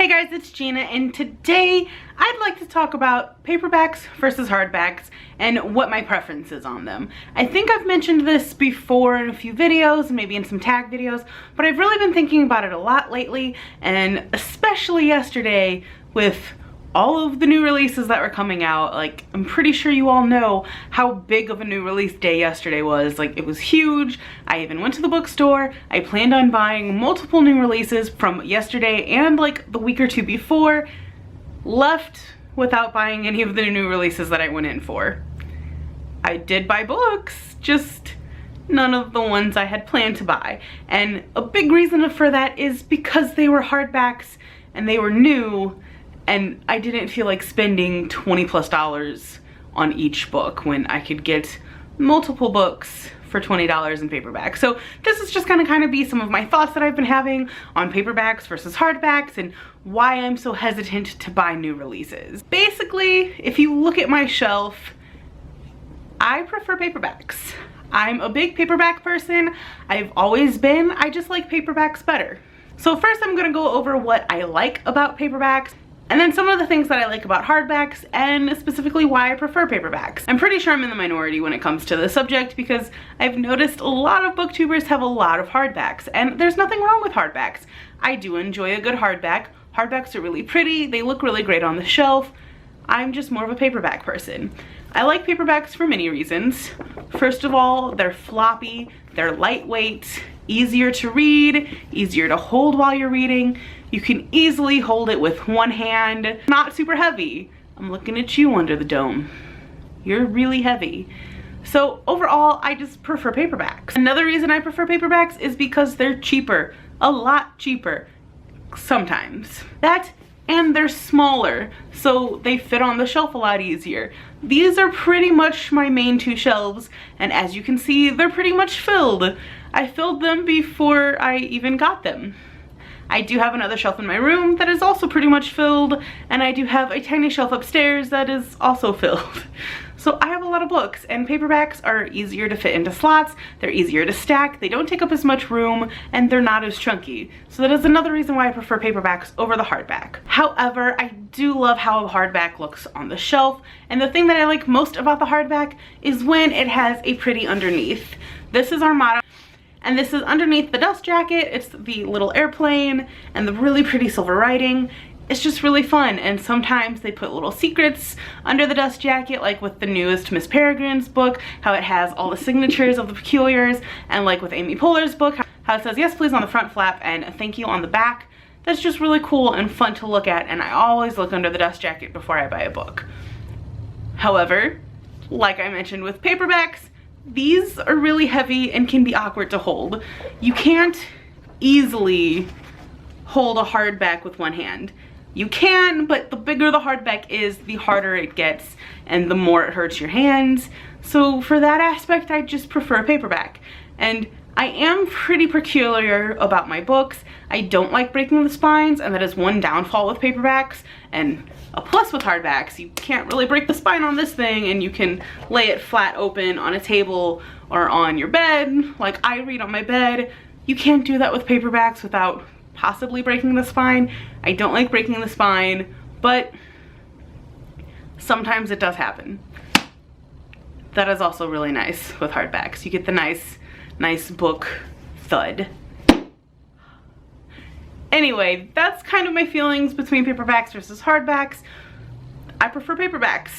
Hey guys, it's Gina, and today I'd like to talk about paperbacks versus hardbacks and what my preference is on them. I think I've mentioned this before in a few videos, maybe in some tag videos, but I've really been thinking about it a lot lately, and especially yesterday with all of the new releases that were coming out. Like, I'm pretty sure you all know how big of a new release day yesterday was. Like, it was huge. I even went to the bookstore. I planned on buying multiple new releases from yesterday and like the week or two before. Left without buying any of the new releases that I went in for. I did buy books, just none of the ones I had planned to buy. And a big reason for that is because they were hardbacks and they were new, and I didn't feel like spending $20+ on each book when I could get multiple books for $20 in paperback. So this is just gonna kind of be some of my thoughts that I've been having on paperbacks versus hardbacks and why I'm so hesitant to buy new releases. Basically, if you look at my shelf, I prefer paperbacks. I'm a big paperback person. I've always been. I just like paperbacks better. So first I'm gonna go over what I like about paperbacks, and then some of the things that I like about hardbacks, and specifically why I prefer paperbacks. I'm pretty sure I'm in the minority when it comes to this subject because I've noticed a lot of booktubers have a lot of hardbacks, and there's nothing wrong with hardbacks. I do enjoy a good hardback. Hardbacks are really pretty, they look really great on the shelf. I'm just more of a paperback person. I like paperbacks for many reasons. First of all, they're floppy, they're lightweight, easier to read, easier to hold while you're reading. You can easily hold it with one hand, not super heavy. I'm looking at you under the dome. You're really heavy. So overall, I just prefer paperbacks. Another reason I prefer paperbacks is because they're cheaper, a lot cheaper, sometimes. That, and they're smaller, so they fit on the shelf a lot easier. These are pretty much my main two shelves, and as you can see, they're pretty much filled. I filled them before I even got them. I do have another shelf in my room that is also pretty much filled, and I do have a tiny shelf upstairs that is also filled. So I have a lot of books, and paperbacks are easier to fit into slots, they're easier to stack, they don't take up as much room, and they're not as chunky. So that is another reason why I prefer paperbacks over the hardback. However, I do love how a hardback looks on the shelf, and the thing that I like most about the hardback is when it has a pretty underneath. This is Armada, and this is underneath the dust jacket. It's the little airplane and the really pretty silver writing. It's just really fun, and sometimes they put little secrets under the dust jacket, like with the newest Miss Peregrine's book, how it has all the signatures of the peculiars, and like with Amy Poehler's book, how it says yes please on the front flap and thank you on the back. That's just really cool and fun to look at, and I always look under the dust jacket before I buy a book. However, like I mentioned with paperbacks, these are really heavy and can be awkward to hold. You can't easily hold a hardback with one hand. You can, but the bigger the hardback is, the harder it gets and the more it hurts your hands. So for that aspect, I just prefer paperback. And I am pretty peculiar about my books. I don't like breaking the spines, and that is one downfall with paperbacks. And a plus with hardbacks, you can't really break the spine on this thing, and you can lay it flat open on a table or on your bed, like I read on my bed. You can't do that with paperbacks without possibly breaking the spine. I don't like breaking the spine, but sometimes it does happen. That is also really nice with hardbacks. You get the nice book thud. Anyway, that's kind of my feelings between paperbacks versus hardbacks. I prefer paperbacks.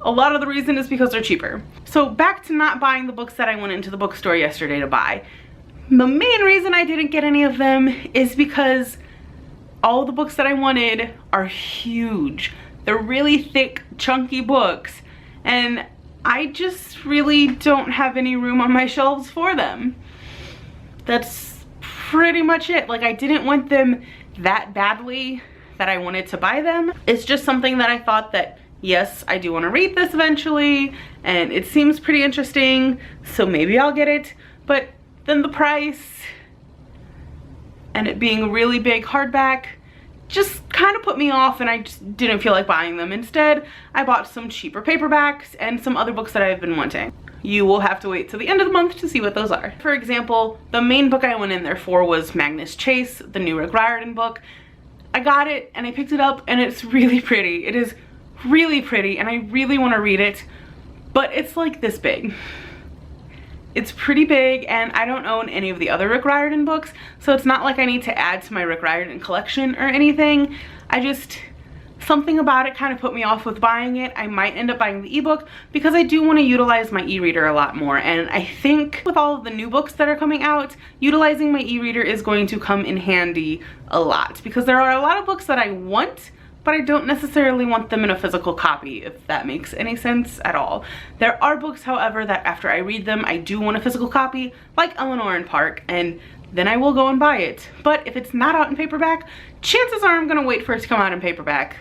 A lot of the reason is because they're cheaper. So back to not buying the books that I went into the bookstore yesterday to buy. The main reason I didn't get any of them is because all the books that I wanted are huge. They're really thick, chunky books, and I just really don't have any room on my shelves for them. That's pretty much it. Like, I didn't want them that badly that I wanted to buy them. It's just something that I thought that, yes, I do want to read this eventually, and it seems pretty interesting, so maybe I'll get it. But then the price and it being a really big hardback just kind of put me off, and I just didn't feel like buying them. Instead, I bought some cheaper paperbacks and some other books that I've been wanting. You will have to wait till the end of the month to see what those are. For example, the main book I went in there for was Magnus Chase, the new Rick Riordan book. I got it and I picked it up and it's really pretty. It is really pretty and I really want to read it, but it's like this big. It's pretty big and I don't own any of the other Rick Riordan books, so it's not like I need to add to my Rick Riordan collection or anything. Something about it kind of put me off with buying it. I might end up buying the ebook because I do want to utilize my e-reader a lot more, and I think with all of the new books that are coming out, utilizing my e-reader is going to come in handy a lot, because there are a lot of books that I want, but I don't necessarily want them in a physical copy, if that makes any sense at all. There are books, however, that after I read them, I do want a physical copy, like Eleanor and Park, and then I will go and buy it. But if it's not out in paperback, chances are I'm gonna wait for it to come out in paperback,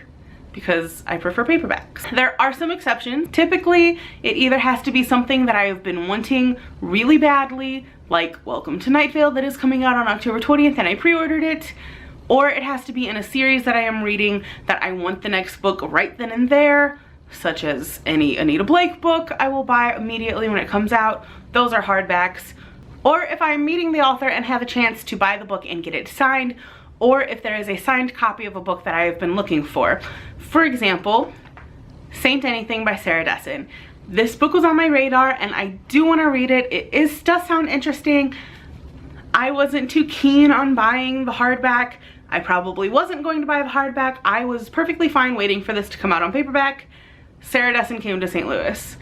because I prefer paperbacks. There are some exceptions. Typically, it either has to be something that I have been wanting really badly, like Welcome to Night Vale that is coming out on October 20th and I pre-ordered it, or it has to be in a series that I am reading that I want the next book right then and there, such as any Anita Blake book I will buy immediately when it comes out. Those are hardbacks. Or if I'm meeting the author and have a chance to buy the book and get it signed, or if there is a signed copy of a book that I have been looking for. For example, Saint Anything by Sarah Dessen. This book was on my radar and I do want to read it. It does sound interesting. I wasn't too keen on buying the hardback. I probably wasn't going to buy the hardback. I was perfectly fine waiting for this to come out on paperback. Sarah Dessen came to St. Louis.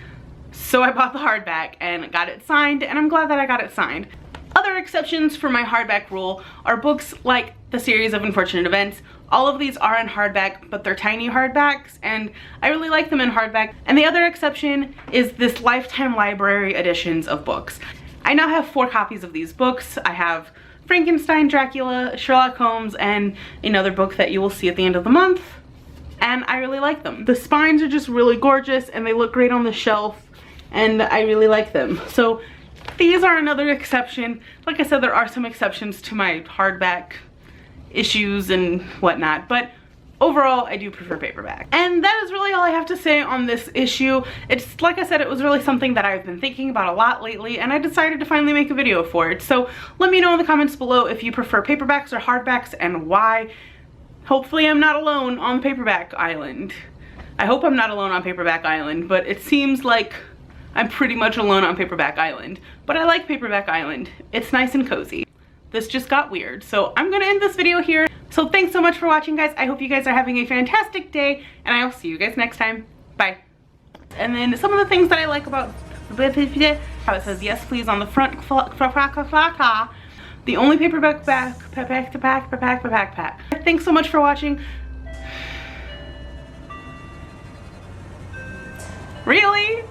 So I bought the hardback and got it signed, and I'm glad that I got it signed. Other exceptions for my hardback rule are books like The Series of Unfortunate Events. All of these are in hardback, but they're tiny hardbacks, and I really like them in hardback. And the other exception is this Lifetime Library editions of books. I now have 4 copies of these books. I have Frankenstein, Dracula, Sherlock Holmes, and another book that you will see at the end of the month, and I really like them. The spines are just really gorgeous and they look great on the shelf, and I really like them. So these are another exception. Like I said, there are some exceptions to my hardback issues and whatnot, but overall I do prefer paperback. And that is really all I have to say on this issue. It's, like I said, it was really something that I've been thinking about a lot lately, and I decided to finally make a video for it. So let me know in the comments below if you prefer paperbacks or hardbacks and why. Hopefully I'm not alone on Paperback Island. I hope I'm not alone on Paperback Island, but it seems like I'm pretty much alone on Paperback Island. But I like Paperback Island. It's nice and cozy. This just got weird, so I'm gonna end this video here. So thanks so much for watching, guys. I hope you guys are having a fantastic day, and I will see you guys next time. Bye. And then some of the things that I like about how it says yes please on the front, the only paperback back. Thanks so much for watching. Really?